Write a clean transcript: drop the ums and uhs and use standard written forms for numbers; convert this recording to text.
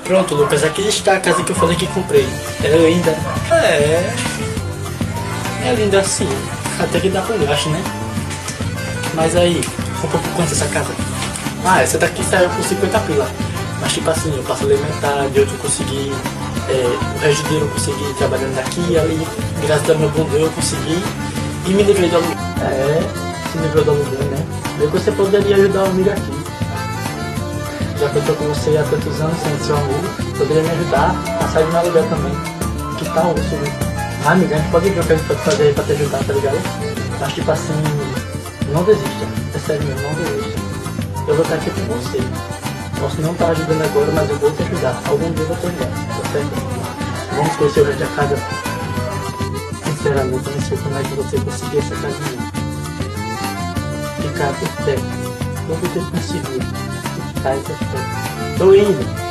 Pronto, Lucas, aqui está a casa que eu falei que comprei. Ela é linda. É linda assim. Até que dá pra olhar, acho, né? Mas aí, comprou por quanto essa casa? Ah, essa daqui saiu por 50 pila. Mas tipo assim, eu passo alimentar, de outro eu consegui. O resto do dinheiro eu consegui trabalhando aqui e ali. Graças ao meu bom Deus eu consegui. E me livrei do aluguel. Se livrou do aluguel, né? Vê que você poderia ajudar o amigo aqui. Já que eu tô com você há tantos anos sendo seu amigo, poderia me ajudar a sair do meu aluguel também. Que tal isso, viu? Ah, amiga, a gente pode ver o que a gente pode fazer aí pra te ajudar, tá ligado? Mas tipo assim, não desista. É sério mesmo, não desista. Eu vou estar aqui com você. Posso não estar ajudando agora, mas eu vou te ajudar. Algum dia eu vou te ajudar, tá certo? Vamos conhecer o resto da casa. Sinceramente, eu não sei como é que você conseguiu essa casinha. Ficar perfeito. Todo tempo conseguiu. Ficar perfeito. Tô indo.